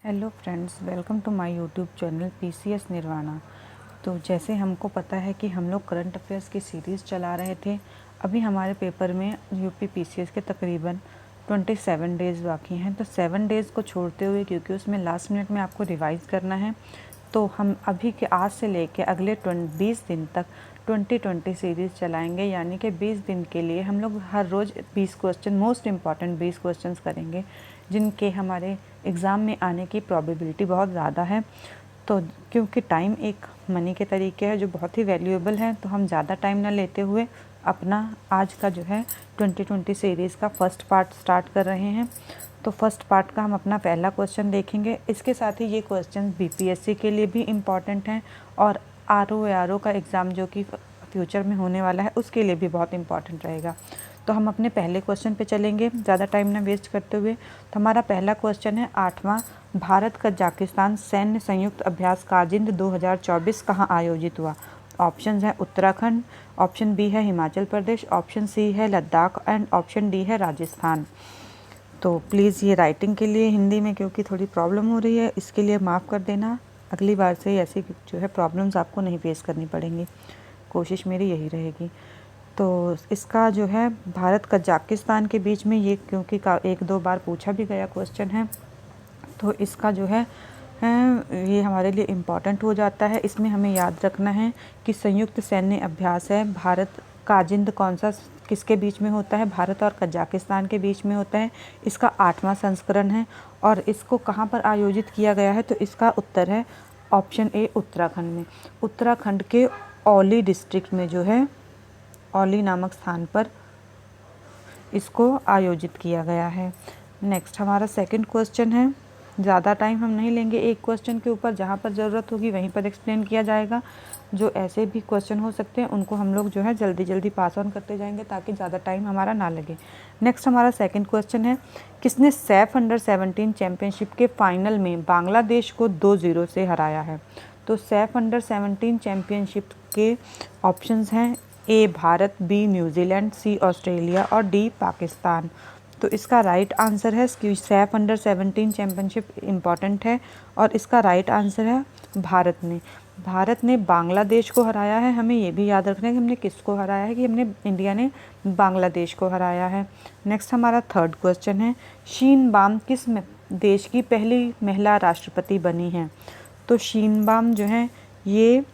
Hello friends, welcome to my YouTube channel PCS Nirvana. तो जैसे हमको पता है कि हम लोग करंट अफेयर्स की सीरीज़ चला रहे थे। अभी हमारे पेपर में यूपी पीसीएस के तकरीबन 27 डेज़ बाकी हैं। तो 7 डेज़ को छोड़ते हुए, क्योंकि उसमें लास्ट मिनट में आपको रिवाइज़ करना है, तो हम अभी के आज से लेके अगले 20 दिन तक 2020 सीरीज़ चलाएंगे। यानी कि 20 दिन के लिए हम लोग हर रोज़ 20 क्वेश्चन, मोस्ट इम्पॉर्टेंट 20 क्वेश्चंस करेंगे, जिनके हमारे एग्ज़ाम में आने की प्रोबेबिलिटी बहुत ज़्यादा है। तो क्योंकि टाइम एक मनी के तरीके है जो बहुत ही वैल्यूएबल है, तो हम ज़्यादा टाइम ना लेते हुए अपना आज का जो है 2020 सीरीज़ का फर्स्ट पार्ट स्टार्ट कर रहे हैं। तो फर्स्ट पार्ट का हम अपना पहला क्वेश्चन देखेंगे। इसके साथ ही ये क्वेश्चन बीपीएससी के लिए भी इम्पॉर्टेंट हैं और आरओ का एग्ज़ाम जो कि फ्यूचर में होने वाला है उसके लिए भी बहुत इम्पॉर्टेंट रहेगा। तो हम अपने पहले क्वेश्चन पे चलेंगे, ज़्यादा टाइम ना वेस्ट करते हुए। तो हमारा पहला क्वेश्चन है 8वां भारत कजाकिस्तान सैन्य संयुक्त अभ्यास काजिंद 2024 कहाँ आयोजित हुआ। ऑप्शंस हैं उत्तराखंड, ऑप्शन बी है हिमाचल प्रदेश, ऑप्शन सी है लद्दाख एंड ऑप्शन डी है राजस्थान। तो प्लीज़ ये राइटिंग के लिए हिंदी में क्योंकि थोड़ी प्रॉब्लम हो रही है, इसके लिए माफ़ कर देना। अगली बार से ऐसी जो है प्रॉब्लम्स आपको नहीं फेस करनी पड़ेंगी, कोशिश मेरी यही रहेगी। तो इसका जो है भारत कजाकिस्तान के बीच में, ये क्योंकि एक दो बार पूछा भी गया क्वेश्चन है, तो इसका जो है ये हमारे लिए इम्पॉर्टेंट हो जाता है। इसमें हमें याद रखना है कि संयुक्त सैन्य अभ्यास है भारत काजिंद, कौन सा किसके बीच में होता है, भारत और कजाकिस्तान के बीच में होता है। इसका 8वां संस्करण है और इसको कहाँ पर आयोजित किया गया है, तो इसका उत्तर है ऑप्शन ए उत्तराखंड में। उत्तराखंड के औली डिस्ट्रिक्ट में जो है, औली नामक स्थान पर इसको आयोजित किया गया है। नेक्स्ट हमारा सेकंड क्वेश्चन है। ज़्यादा टाइम हम नहीं लेंगे एक क्वेश्चन के ऊपर, जहाँ पर ज़रूरत होगी वहीं पर एक्सप्लेन किया जाएगा। जो ऐसे भी क्वेश्चन हो सकते हैं उनको हम लोग जो है जल्दी जल्दी पास ऑन करते जाएंगे ताकि ज़्यादा टाइम हमारा ना लगे। नेक्स्ट हमारा सेकंड क्वेश्चन है, किसने सैफ अंडर-17 चैम्पियनशिप के फाइनल में बांग्लादेश को 2-0 से हराया है। तो सैफ अंडर-17 चैम्पियनशिप के ऑप्शंस हैं ए भारत, बी न्यूजीलैंड, सी ऑस्ट्रेलिया और डी पाकिस्तान। तो इसका राइट आंसर है, सैफ अंडर-17 चैम्पियनशिप इम्पॉर्टेंट है और इसका राइट आंसर है भारत ने बांग्लादेश को हराया है। हमें ये भी याद रखना है कि हमने किसको हराया है, कि हमने इंडिया ने बांग्लादेश को हराया है। नेक्स्ट हमारा थर्ड क्वेश्चन है, शीन बाम किस देश की पहली महिला राष्ट्रपति बनी है। तो शीन बाम जो है ये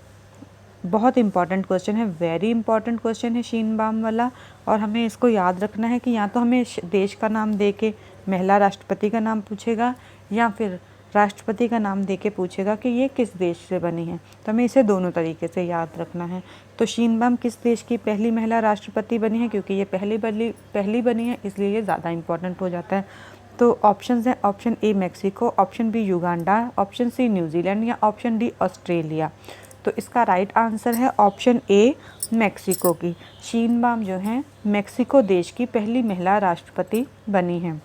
बहुत इंपॉर्टेंट क्वेश्चन है, वेरी इंपॉर्टेंट क्वेश्चन है शीन बाम वाला। और हमें इसको याद रखना है कि या तो हमें देश का नाम दे के महिला राष्ट्रपति का नाम पूछेगा, या फिर राष्ट्रपति का नाम दे के पूछेगा कि ये किस देश से बनी है। तो हमें इसे दोनों तरीके से याद रखना है। तो शीन बाम किस देश की पहली महिला राष्ट्रपति बनी है, क्योंकि ये पहली बनी है इसलिए ये ज़्यादा इंपॉर्टेंट हो जाता है। तो ऑप्शंस हैं, option A Mexico, option B Uganda, option C New Zealand या ऑप्शन डी ऑस्ट्रेलिया। तो इसका राइट आंसर है ऑप्शन ए मैक्सिको की। शीन बाम जो है मैक्सिको देश की पहली महिला राष्ट्रपति बनी है।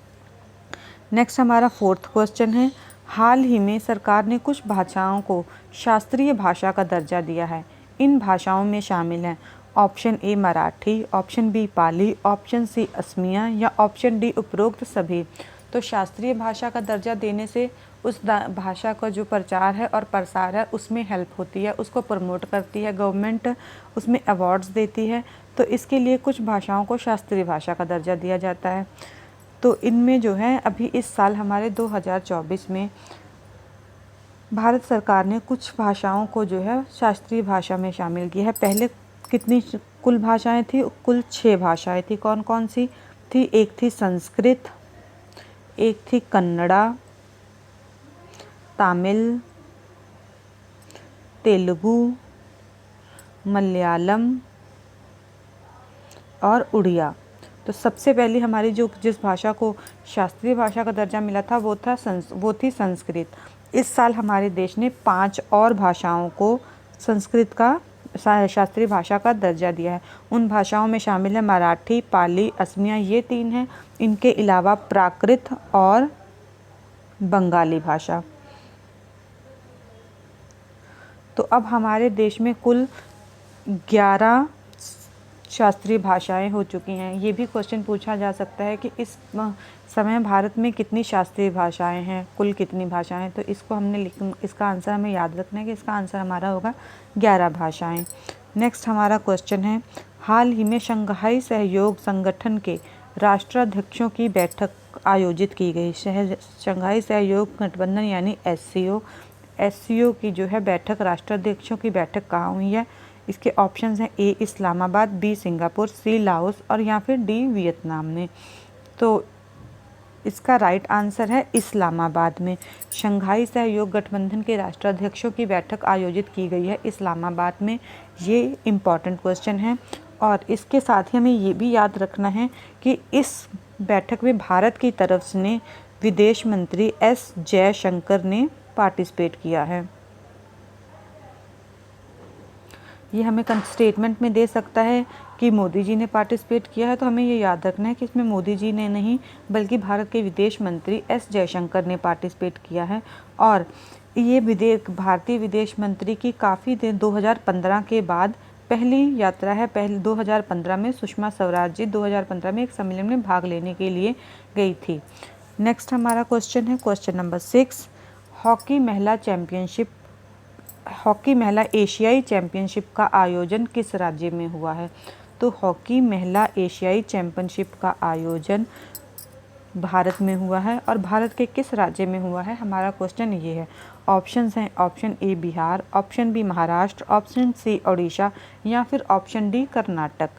नेक्स्ट हमारा फोर्थ क्वेश्चन है, हाल ही में सरकार ने कुछ भाषाओं को शास्त्रीय भाषा का दर्जा दिया है। इन भाषाओं में शामिल हैं option A Marathi, option B Pali, option C Asamiya या ऑप्शन डी उपरोक्त सभी। तो शास्त्रीय भाषा का दर्जा देने से उस भाषा का जो प्रचार है और प्रसार है उसमें हेल्प होती है, उसको प्रमोट करती है गवर्नमेंट, उसमें अवार्ड्स देती है। तो इसके लिए कुछ भाषाओं को शास्त्रीय भाषा का दर्जा दिया जाता है। तो इनमें जो है अभी इस साल हमारे 2024 में भारत सरकार ने कुछ भाषाओं को जो है शास्त्रीय भाषा में शामिल किया है। पहले कितनी कुल भाषाएं थी, कुल 6 भाषाएं थी। कौन कौन सी थी, एक थी संस्कृत, एक थी कन्नड़ा, तमिल, तेलुगु, मलयालम और उड़िया। तो सबसे पहले हमारी जिस भाषा को शास्त्रीय भाषा का दर्जा मिला था वो थी संस्कृत। इस साल हमारे देश ने 5 और भाषाओं को संस्कृत का शास्त्रीय भाषा का दर्जा दिया है। उन भाषाओं में शामिल है मराठी, पाली, असमिया, ये 3 हैं। इनके अलावा प्राकृत और बंगाली भाषा। तो अब हमारे देश में कुल 11 शास्त्रीय भाषाएं हो चुकी हैं। ये भी क्वेश्चन पूछा जा सकता है कि इस समय भारत में कितनी शास्त्रीय भाषाएं हैं, कुल कितनी भाषाएं हैं। तो इसको इसका आंसर हमें याद रखना है कि इसका आंसर हमारा होगा 11 भाषाएं। नेक्स्ट हमारा क्वेश्चन है, हाल ही में शंघाई सहयोग संगठन के राष्ट्राध्यक्षों की बैठक आयोजित की गई। शंघाई सहयोग गठबंधन यानी एससीओ की जो है बैठक, राष्ट्राध्यक्षों की बैठक कहाँ हुई है। इसके ऑप्शंस हैं ए इस्लामाबाद, बी सिंगापुर, सी लाओस और या फिर डी वियतनाम में। तो इसका राइट आंसर है इस्लामाबाद में। शंघाई सहयोग गठबंधन के राष्ट्राध्यक्षों की बैठक आयोजित की गई है इस्लामाबाद में। ये इम्पॉर्टेंट क्वेश्चन है। और इसके साथ ही हमें ये भी याद रखना है कि इस बैठक में भारत की तरफ से विदेश मंत्री एस जयशंकर ने पार्टिसिपेट किया है। ये हमें स्टेटमेंट में दे सकता है कि मोदी जी ने पार्टिसिपेट किया है, तो हमें ये याद रखना है कि इसमें मोदी जी ने नहीं बल्कि भारत के विदेश मंत्री एस जयशंकर ने पार्टिसिपेट किया है। और ये भारतीय विदेश मंत्री की काफ़ी दिन 2015 के बाद पहली यात्रा है। 2015 में सुषमा स्वराज जी 2015 में एक सम्मेलन में भाग लेने के लिए गई थी। नेक्स्ट हमारा क्वेश्चन है क्वेश्चन नंबर 6, हॉकी महिला एशियाई चैंपियनशिप का आयोजन किस राज्य में हुआ है। तो हॉकी महिला एशियाई चैंपियनशिप का आयोजन भारत में हुआ है। और भारत के किस राज्य में हुआ है, हमारा क्वेश्चन ये है। ऑप्शंस हैं option A Bihar, option B Maharashtra, option C Odisha या फिर ऑप्शन डी कर्नाटक।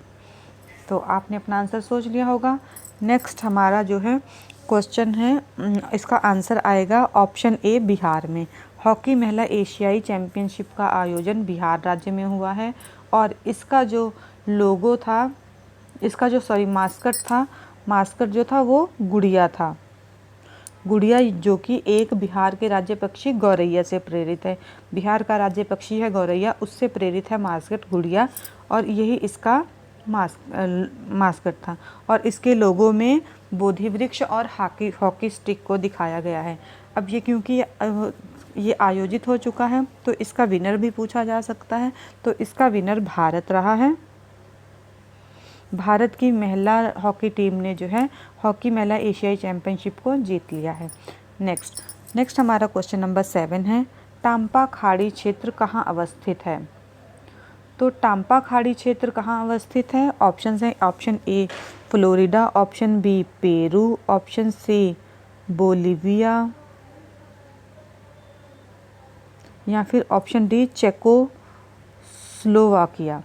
तो आपने अपना आंसर सोच लिया होगा। नेक्स्ट हमारा जो है क्वेश्चन है, इसका आंसर आएगा ऑप्शन ए बिहार में। हॉकी महिला एशियाई चैंपियनशिप का आयोजन बिहार राज्य में हुआ है। और इसका जो लोगो था, मास्कट जो था वो गुड़िया था। गुड़िया जो कि एक बिहार के राज्य पक्षी गौरैया से प्रेरित है। बिहार का राज्य पक्षी है गौरैया, उससे प्रेरित है मास्कट गुड़िया। और यही इसका मास्कट था। और इसके लोगो में बोधि वृक्ष और हॉकी स्टिक को दिखाया गया है। अब ये क्योंकि ये आयोजित हो चुका है तो इसका विनर भी पूछा जा सकता है। तो इसका विनर भारत रहा है। भारत की महिला हॉकी टीम ने जो है हॉकी महिला एशियाई चैंपियनशिप को जीत लिया है। नेक्स्ट हमारा क्वेश्चन नंबर 7 है, टाम्पा खाड़ी क्षेत्र कहाँ अवस्थित है। तो टाम्पा खाड़ी क्षेत्र कहाँ अवस्थित है। ऑप्शंस हैं option A Florida, option B Peru, option C Bolivia या फिर ऑप्शन डी चेकोस्लोवाकिया।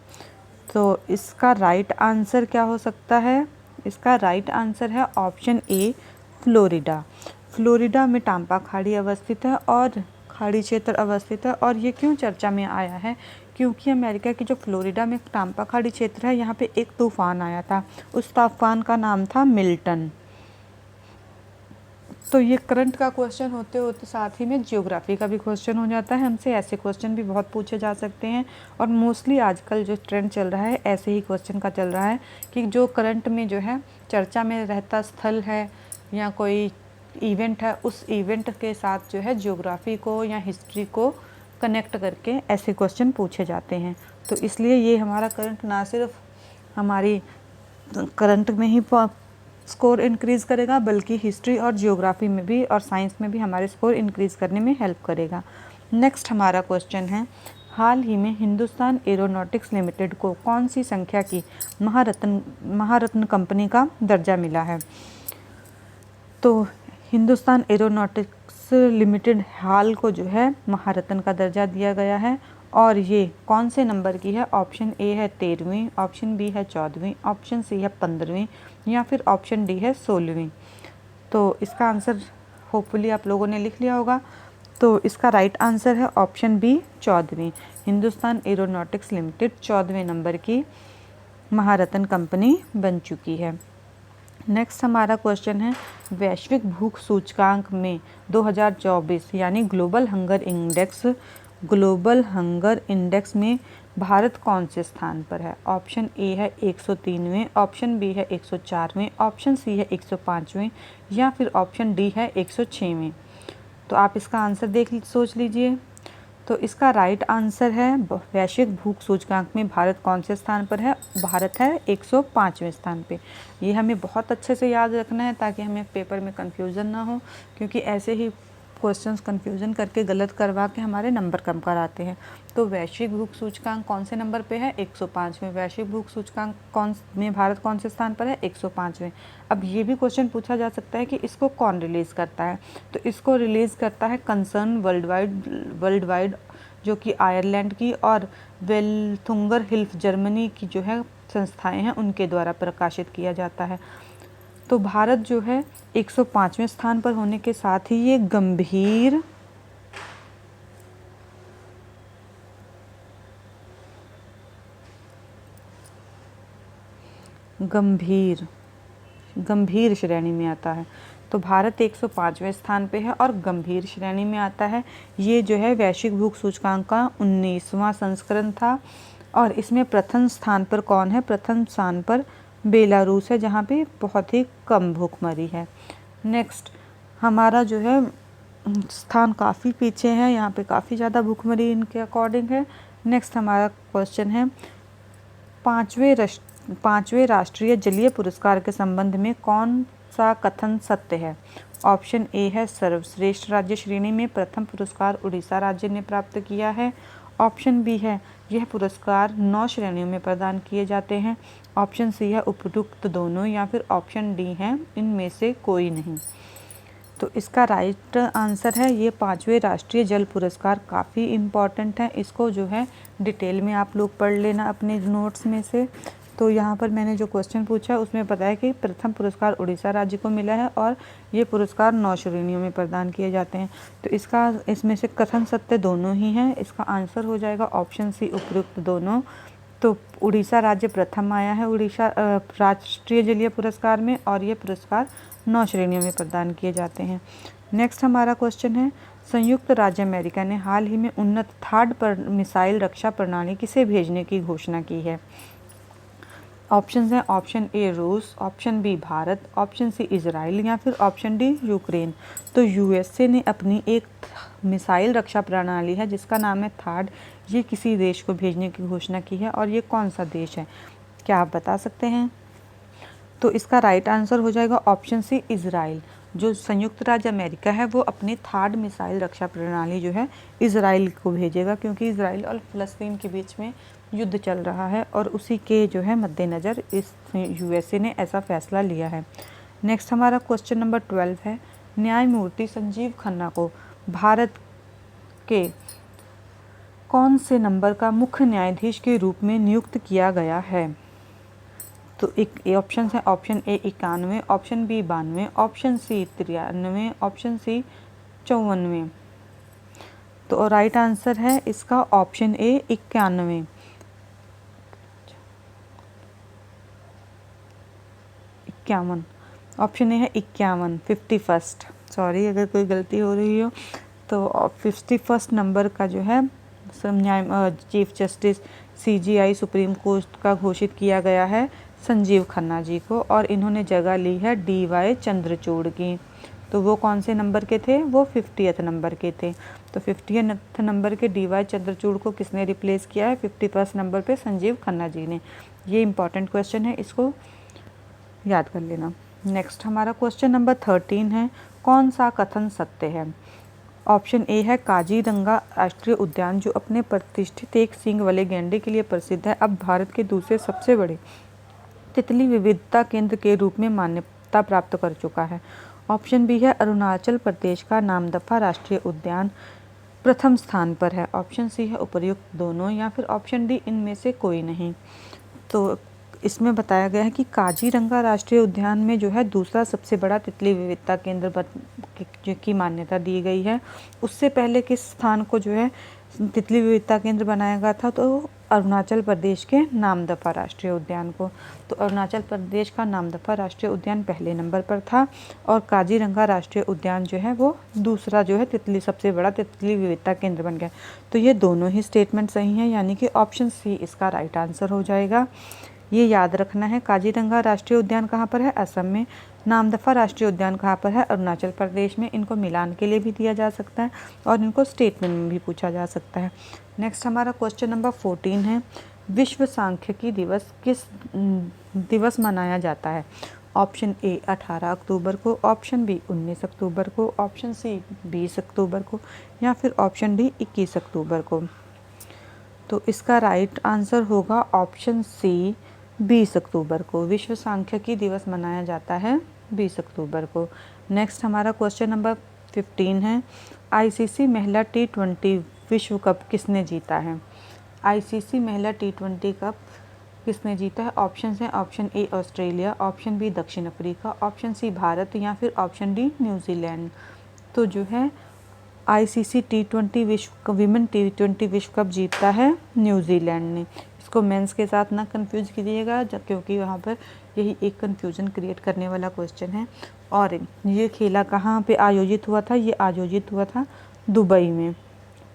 तो इसका राइट आंसर क्या हो सकता है। इसका राइट आंसर है ऑप्शन ए फ्लोरिडा। फ्लोरिडा में टाम्पा खाड़ी अवस्थित है और खाड़ी क्षेत्र अवस्थित है। और ये क्यों चर्चा में आया है, क्योंकि अमेरिका की जो फ्लोरिडा में टाम्पा खाड़ी क्षेत्र है, यहाँ पे एक तूफान आया था। उस तूफान का नाम था मिल्टन। तो ये करंट का क्वेश्चन होते होते साथ ही में ज्योग्राफी का भी क्वेश्चन हो जाता है। हमसे ऐसे क्वेश्चन भी बहुत पूछे जा सकते हैं। और मोस्टली आजकल जो ट्रेंड चल रहा है ऐसे ही क्वेश्चन का चल रहा है कि जो करंट में जो है चर्चा में रहता स्थल है या कोई इवेंट है, उस इवेंट के साथ जो है ज्योग्राफी को या हिस्ट्री को कनेक्ट करके ऐसे क्वेश्चन पूछे जाते हैं। तो इसलिए ये हमारा करंट ना सिर्फ हमारी करंट में ही स्कोर इंक्रीज़ करेगा बल्कि हिस्ट्री और ज्योग्राफी में भी और साइंस में भी हमारे स्कोर इंक्रीज़ करने में हेल्प करेगा। नेक्स्ट हमारा क्वेश्चन है, हाल ही में हिंदुस्तान एरोनॉटिक्स लिमिटेड को कौन सी संख्या की महारत्न कंपनी का दर्जा मिला है। तो हिंदुस्तान एरोनॉटिक्स लिमिटेड हाल को जो है महारत्न का दर्जा दिया गया है। और ये कौन से नंबर की है। ऑप्शन ए है 13वीं, ऑप्शन बी है 14वीं, ऑप्शन सी है 15वीं या फिर ऑप्शन डी है 16वीं। तो इसका आंसर होपफुली आप लोगों ने लिख लिया होगा। तो इसका राइट आंसर है ऑप्शन बी 14वीं। हिंदुस्तान एरोनॉटिक्स लिमिटेड 14वें नंबर की महारत्न कंपनी बन चुकी है। नेक्स्ट हमारा क्वेश्चन है, वैश्विक भूख सूचकांक में 2024 यानी ग्लोबल हंगर इंडेक्स में भारत कौन से स्थान पर है। ऑप्शन ए है 103वें, ऑप्शन बी है 104वें, ऑप्शन सी है 105वें या फिर ऑप्शन डी है 106वें। तो आप इसका आंसर सोच लीजिए। तो इसका राइट आंसर है वैश्विक भूख सूचकांक में भारत कौन से स्थान पर है? भारत है 105वें स्थान पे। ये हमें बहुत अच्छे से याद रखना है ताकि हमें पेपर में कन्फ्यूज़न ना हो, क्योंकि ऐसे ही क्वेश्चंस कन्फ्यूज़न करके गलत करवा के हमारे नंबर कम कराते हैं। तो वैश्विक भूख सूचकांक कौन से नंबर पे है? 105वें। वैश्विक भूख सूचकांक भारत कौन से स्थान पर है? 105वें। अब ये भी क्वेश्चन पूछा जा सकता है कि इसको कौन रिलीज़ करता है? तो इसको रिलीज़ करता है कंसर्न वर्ल्ड वाइड, जो कि आयरलैंड की और वेल्थुंगर हिल्फ जर्मनी की जो है संस्थाएं हैं, उनके द्वारा प्रकाशित किया जाता है। तो भारत जो है 105वें स्थान पर होने के साथ ही ये गंभीर श्रेणी में आता है। तो भारत 105वें स्थान पे है और गंभीर श्रेणी में आता है। ये जो है वैश्विक भूख सूचकांक का 19वां संस्करण था और इसमें प्रथम स्थान पर कौन है? प्रथम स्थान पर बेलारूस है, जहाँ पे बहुत ही कम भूखमरी है। नेक्स्ट हमारा जो है स्थान काफ़ी पीछे है, यहाँ पे काफ़ी ज़्यादा भूखमरी इनके अकॉर्डिंग है। नेक्स्ट हमारा क्वेश्चन है पाँचवें राष्ट्रीय जलीय पुरस्कार के संबंध में कौन सा कथन सत्य है? ऑप्शन ए है सर्वश्रेष्ठ राज्य श्रेणी में प्रथम पुरस्कार उड़ीसा राज्य ने प्राप्त किया है। ऑप्शन बी है यह पुरस्कार 9 श्रेणियों में प्रदान किए जाते हैं। ऑप्शन सी है उपयुक्त दोनों, या फिर ऑप्शन डी है इनमें से कोई नहीं। तो इसका राइट आंसर है ये 5वें राष्ट्रीय जल पुरस्कार काफ़ी इम्पॉर्टेंट है। इसको जो है डिटेल में आप लोग पढ़ लेना अपने नोट्स में से। तो यहाँ पर मैंने जो क्वेश्चन पूछा है उसमें बताया कि प्रथम पुरस्कार उड़ीसा राज्य को मिला है और ये पुरस्कार 9 श्रेणियों में प्रदान किए जाते हैं। तो इसमें से कथन सत्य दोनों ही हैं। इसका आंसर हो जाएगा ऑप्शन सी उपयुक्त दोनों। तो उड़ीसा राज्य प्रथम आया है उड़ीसा राष्ट्रीय जलीय पुरस्कार में, और ये पुरस्कार 9 श्रेणियों में प्रदान किए जाते हैं। नेक्स्ट हमारा क्वेश्चन है संयुक्त राज्य अमेरिका ने हाल ही में उन्नत थार्ड पर मिसाइल रक्षा प्रणाली किसे भेजने की घोषणा की है? ऑप्शंस हैं ऑप्शन ए रूस, option B Bharat, option C Israel, या फिर ऑप्शन डी यूक्रेन। तो यूएसए ने अपनी एक मिसाइल रक्षा प्रणाली है जिसका नाम है थार्ड, ये किसी देश को भेजने की घोषणा की है, और ये कौन सा देश है, क्या आप बता सकते हैं? तो इसका राइट आंसर हो जाएगा ऑप्शन सी इजराइल। जो संयुक्त राज्य अमेरिका है वो अपनी थार्ड मिसाइल रक्षा प्रणाली जो है इजराइल को भेजेगा, क्योंकि इजराइल और फ़लस्तीन के बीच में युद्ध चल रहा है और उसी के जो है मद्देनज़र इस यूएसए ने ऐसा फैसला लिया है। नेक्स्ट हमारा क्वेश्चन नंबर 12 है न्यायमूर्ति संजीव खन्ना को भारत के कौन से नंबर का मुख्य न्यायाधीश के रूप में नियुक्त किया गया है? तो एक ऑप्शन है option A 91, option B 92, option C 93, option C 54। तो राइट आंसर है इसका ऑप्शन ए 91। ऑप्शन ए है 51, 51। सॉरी अगर कोई गलती हो रही हो। तो 51 नंबर का जो है chief justice CJI supreme court का घोषित किया गया है संजीव खन्ना जी को, और इन्होंने जगह ली है DY चंद्रचूड़ की। तो वो कौन से नंबर के थे? वो 50th नंबर के थे। तो 50th नंबर के DY चंद्रचूड़ को किसने रिप्लेस किया है? 51st नंबर पे संजीव खन्ना जी ने। ये इंपॉर्टेंट क्वेश्चन है, इसको याद कर लेना। नेक्स्ट हमारा क्वेश्चन नंबर 13 है कौन सा कथन सत्य है? ऑप्शन ए है काजीरंगा राष्ट्रीय उद्यान जो अपने प्रतिष्ठित एक सींग वाले गैंडे के लिए प्रसिद्ध है, अब भारत के दूसरे सबसे बड़े तितली विविधता केंद्र के रूप में मान्यता प्राप्त कर चुका है। ऑप्शन बी है अरुणाचल प्रदेश का नामदफा राष्ट्रीय उद्यान प्रथम स्थान पर है। ऑप्शन सी है उपर्युक्त दोनों, या फिर ऑप्शन डी इनमें से कोई नहीं। तो इसमें बताया गया है कि काजीरंगा राष्ट्रीय उद्यान में जो है दूसरा सबसे बड़ा तितली विविधता केंद्र की मान्यता दी गई है। उससे पहले किस स्थान को जो है तितली विविधता केंद्र बनाया गया था? तो अरुणाचल प्रदेश के नामदफा राष्ट्रीय उद्यान को। तो अरुणाचल प्रदेश का नामदफा राष्ट्रीय उद्यान पहले नंबर पर था और काजीरंगा राष्ट्रीय उद्यान जो है वो दूसरा जो है सबसे बड़ा तितली विविधता केंद्र बन गया। तो ये दोनों ही स्टेटमेंट सही हैं, यानी कि ऑप्शन सी इसका राइट आंसर हो जाएगा। ये याद रखना है। काजीरंगा राष्ट्रीय उद्यान कहाँ पर है? असम में। नामदफा राष्ट्रीय उद्यान कहाँ पर है? अरुणाचल प्रदेश में। इनको मिलान के लिए भी दिया जा सकता है और इनको स्टेटमेंट में भी पूछा जा सकता है। नेक्स्ट हमारा क्वेश्चन नंबर 14 है, विश्व सांख्यिकी दिवस किस दिवस मनाया जाता है? ऑप्शन ए 18 अक्टूबर को, ऑप्शन बी 19 अक्टूबर को, ऑप्शन सी 20 अक्टूबर को या फिर ऑप्शन डी 21 अक्टूबर को। तो इसका राइट आंसर होगा ऑप्शन सी 20 अक्टूबर को। विश्व सांख्यिकी दिवस मनाया जाता है 20 अक्टूबर को। नेक्स्ट हमारा क्वेश्चन नंबर 15 है, आईसीसी महिला T20 विश्व कप किसने जीता है? आईसीसी महिला T20 कप किसने जीता है? ऑप्शन है, option A Australia, option B दक्षिण अफ्रीका, ऑप्शन सी भारत या फिर ऑप्शन डी न्यूजीलैंड। तो जो है आईसीसी विमेन T20 विश्व कप जीता है न्यूजीलैंड ने। इसको मेंस के साथ ना कंफ्यूज कीजिएगा क्योंकि वहाँ पर यही एक कंफ्यूजन क्रिएट करने वाला क्वेश्चन है। और ये खेला कहाँ पे आयोजित हुआ था? ये आयोजित हुआ था दुबई में।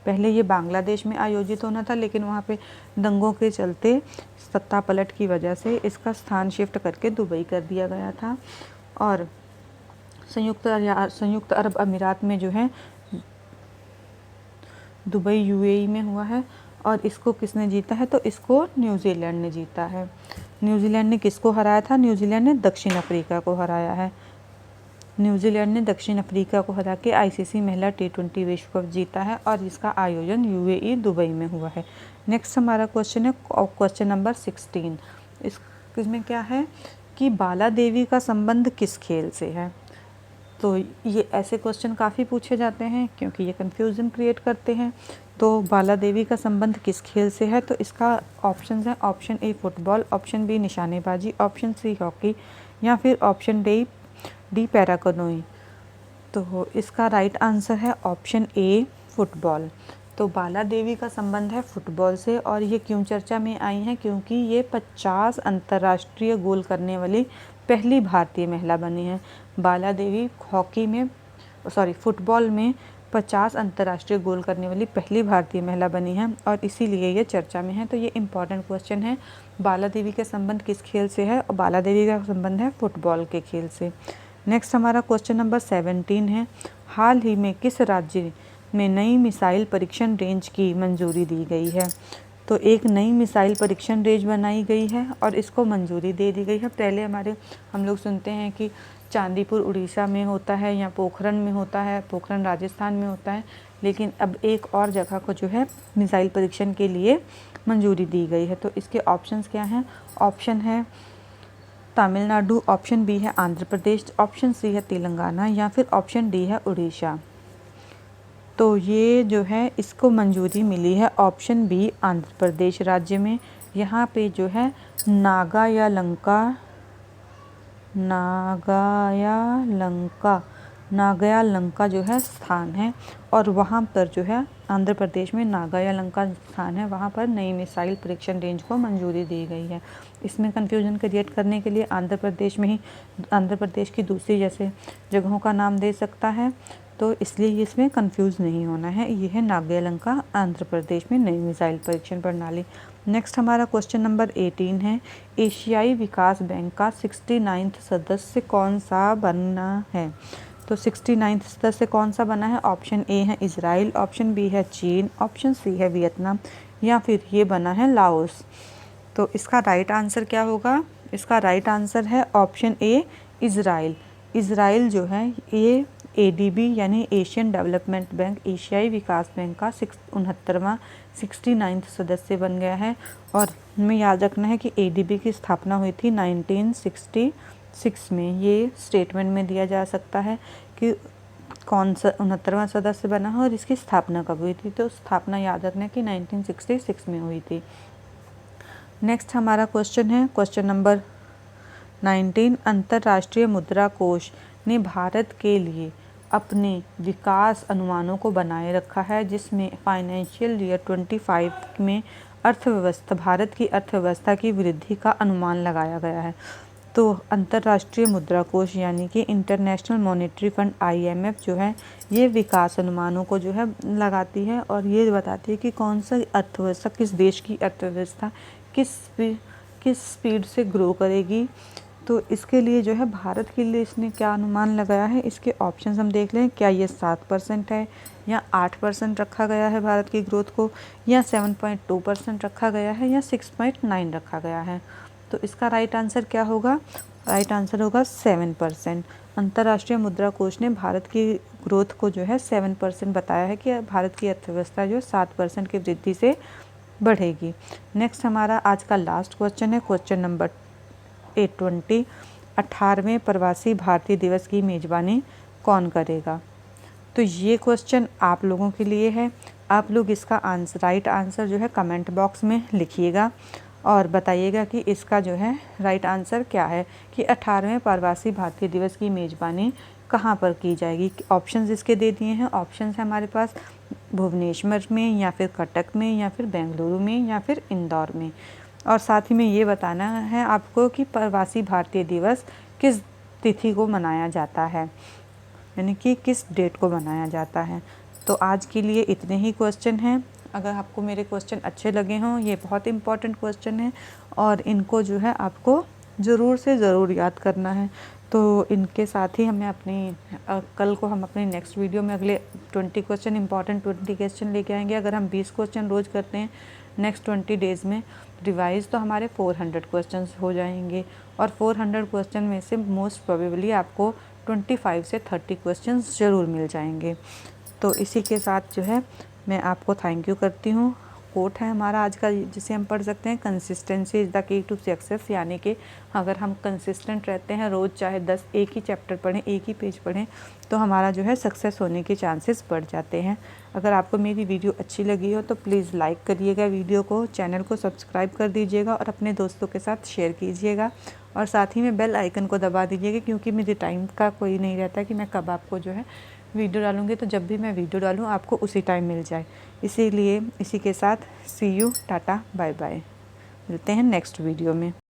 पहले ये बांग्लादेश में आयोजित होना था, लेकिन वहाँ पे दंगों के चलते सत्ता पलट की वजह से इसका स्थान शिफ्ट करके दुबई कर दिया गया था। और संयुक्त अरब अमीरात में जो है दुबई यूएई में हुआ है। और इसको किसने जीता है? तो इसको न्यूजीलैंड ने जीता है। न्यूजीलैंड ने किसको हराया था? न्यूजीलैंड ने दक्षिण अफ्रीका को हराया है। न्यूजीलैंड ने दक्षिण अफ्रीका को हरा के आईसीसी महिला T20 विश्व कप जीता है और इसका आयोजन यूएई दुबई में हुआ है। नेक्स्ट हमारा क्वेश्चन है क्वेश्चन नंबर 16। इसमें क्या है कि बाला देवी का संबंध किस खेल से है? तो ये ऐसे क्वेश्चन काफ़ी पूछे जाते हैं क्योंकि ये कन्फ्यूज़न क्रिएट करते हैं। तो बाला देवी का संबंध किस खेल से है? तो इसका ऑप्शन है, option A football, option B निशानेबाजी, ऑप्शन सी हॉकी या फिर ऑप्शन डी पैराकनोई। तो इसका राइट आंसर है ऑप्शन ए फुटबॉल। तो बाला देवी का संबंध है फुटबॉल से। और ये क्यों चर्चा में आई है? क्योंकि ये 50 अंतर्राष्ट्रीय गोल करने वाली पहली भारतीय महिला बनी है। बाला देवी फुटबॉल में 50 अंतर्राष्ट्रीय गोल करने वाली पहली भारतीय महिला बनी है और इसीलिए ये चर्चा में है। तो ये इम्पॉर्टेंट क्वेश्चन है, बाला देवी का संबंध किस खेल से है? और बाला देवी का संबंध है फुटबॉल के खेल से। नेक्स्ट हमारा क्वेश्चन नंबर 17 है, हाल ही में किस राज्य में नई मिसाइल परीक्षण रेंज की मंजूरी दी गई है? तो एक नई मिसाइल परीक्षण रेंज बनाई गई है और इसको मंजूरी दे दी गई है। पहले हम लोग सुनते हैं कि चांदीपुर उड़ीसा में होता है या पोखरन में होता है, पोखरन राजस्थान में होता है, लेकिन अब एक और जगह को जो है मिसाइल परीक्षण के लिए मंजूरी दी गई है। तो इसके ऑप्शंस क्या हैं? ऑप्शन है तमिलनाडु, ऑप्शन बी है आंध्र प्रदेश, ऑप्शन सी है तेलंगाना या फिर ऑप्शन डी है उड़ीसा। तो ये जो है इसको मंजूरी मिली है ऑप्शन बी आंध्र प्रदेश राज्य में। यहाँ पे जो है नागायालंका जो है स्थान है और वहाँ पर जो है आंध्र प्रदेश में नागायालंका स्थान है, वहाँ पर नई मिसाइल परीक्षण रेंज को मंजूरी दी गई है। इसमें कन्फ्यूजन क्रिएट करने के लिए आंध्र प्रदेश की दूसरी जैसे जगहों का नाम दे सकता है, तो इसलिए इसमें कंफ्यूज नहीं होना है। ये है नागालैंड आंध्र प्रदेश में नई मिसाइल परीक्षण प्रणाली। नेक्स्ट हमारा क्वेश्चन नंबर 18 है, एशियाई विकास बैंक का 69वां सदस्य कौन सा बना है? तो 69वां सदस्य कौन सा बना है? ऑप्शन ए है इजराइल, ऑप्शन बी है चीन, ऑप्शन सी है वियतनाम या फिर ये बना है लाओस। तो इसका राइट आंसर क्या होगा? इसका राइट आंसर है ऑप्शन ए इजराइल। इजराइल जो है ये ADB यानी एशियन डेवलपमेंट बैंक, एशियाई विकास बैंक का 69वां सदस्य बन गया है। और हमें याद रखना है कि ADB की स्थापना हुई थी 1966 में। ये स्टेटमेंट में दिया जा सकता है कि कौन सा 69वां सदस्य बना है और इसकी स्थापना कब हुई थी। तो स्थापना याद रखना कि 1966 में हुई थी। नेक्स्ट हमारा क्वेश्चन है क्वेश्चन नंबर 19, अंतर्राष्ट्रीय मुद्रा कोष ने भारत के लिए अपने विकास अनुमानों को बनाए रखा है, जिसमें फाइनेंशियल ईयर 25 में भारत की अर्थव्यवस्था की वृद्धि का अनुमान लगाया गया है। तो अंतर्राष्ट्रीय मुद्रा कोष यानी कि इंटरनेशनल मॉनेटरी फंड IMF जो है ये विकास अनुमानों को जो है लगाती है और ये बताती है कि कौन सा अर्थव्यवस्था, किस देश की अर्थव्यवस्था किस किस स्पीड से ग्रो करेगी। तो इसके लिए जो है भारत के लिए इसने क्या अनुमान लगाया है, इसके ऑप्शंस हम देख लें। क्या ये 7% है, या 8% रखा गया है भारत की ग्रोथ को, या 7.2% रखा गया है, या 6.9 रखा गया है। तो इसका राइट आंसर क्या होगा? राइट आंसर होगा 7%। अंतर्राष्ट्रीय मुद्रा कोष ने भारत की ग्रोथ को जो है 7% बताया है कि भारत की अर्थव्यवस्था जो 7% की वृद्धि से बढ़ेगी। नेक्स्ट हमारा आज का लास्ट क्वेश्चन है, क्वेश्चन नंबर 820। 18वें प्रवासी भारतीय दिवस की मेज़बानी कौन करेगा? तो ये क्वेश्चन आप लोगों के लिए है। आप लोग इसका राइट आंसर जो है कमेंट बॉक्स में लिखिएगा और बताइएगा कि इसका जो है राइट आंसर क्या है, कि 18वें प्रवासी भारतीय दिवस की मेज़बानी कहाँ पर की जाएगी। ऑप्शंस इसके दे दिए हैं। ऑप्शंस है हमारे पास भुवनेश्वर में, या फिर कटक में, या फिर बेंगलुरु में, या फिर इंदौर में। और साथ ही में ये बताना है आपको कि प्रवासी भारतीय दिवस किस तिथि को मनाया जाता है, यानी कि किस डेट को मनाया जाता है। तो आज के लिए इतने ही क्वेश्चन हैं। अगर आपको मेरे क्वेश्चन अच्छे लगे हों, ये बहुत इंपॉर्टेंट क्वेश्चन है और इनको जो है आपको ज़रूर से ज़रूर याद करना है। तो इनके साथ ही हमें कल को हम अपनी नेक्स्ट वीडियो में अगले 20 क्वेश्चन, इंपॉर्टेंट 20 क्वेश्चन लेके आएंगे। अगर हम 20 क्वेश्चन रोज़ करते हैं नेक्स्ट 20 डेज़ में रिवाइज़, तो हमारे 400 क्वेश्चन हो जाएंगे। और 400 क्वेश्चन में से मोस्ट प्रोबेबली आपको 25 से 30 क्वेश्चन ज़रूर मिल जाएंगे। तो इसी के साथ जो है मैं आपको थैंक यू करती हूँ। कोट है हमारा आज का, जिसे हम पढ़ सकते हैं, consistency is the key to success, यानी कि अगर हम कंसिस्टेंट रहते हैं, रोज़ चाहे 10 एक ही चैप्टर पढ़ें, एक ही पेज पढ़ें, तो हमारा जो है सक्सेस होने के चांसेस बढ़ जाते हैं। अगर आपको मेरी वीडियो अच्छी लगी हो तो प्लीज़ लाइक करिएगा वीडियो को, चैनल को सब्सक्राइब कर दीजिएगा और अपने दोस्तों के साथ शेयर कीजिएगा। और साथ ही में बेल आइकन को दबा दीजिएगा, क्योंकि मेरे टाइम का कोई नहीं रहता कि मैं कब आपको जो है वीडियो डालूँगी। तो जब भी मैं वीडियो डालूँ आपको उसी टाइम मिल जाए। इसीलिए इसी के साथ सी यू, टाटा, बाय बाय। मिलते हैं नेक्स्ट वीडियो में।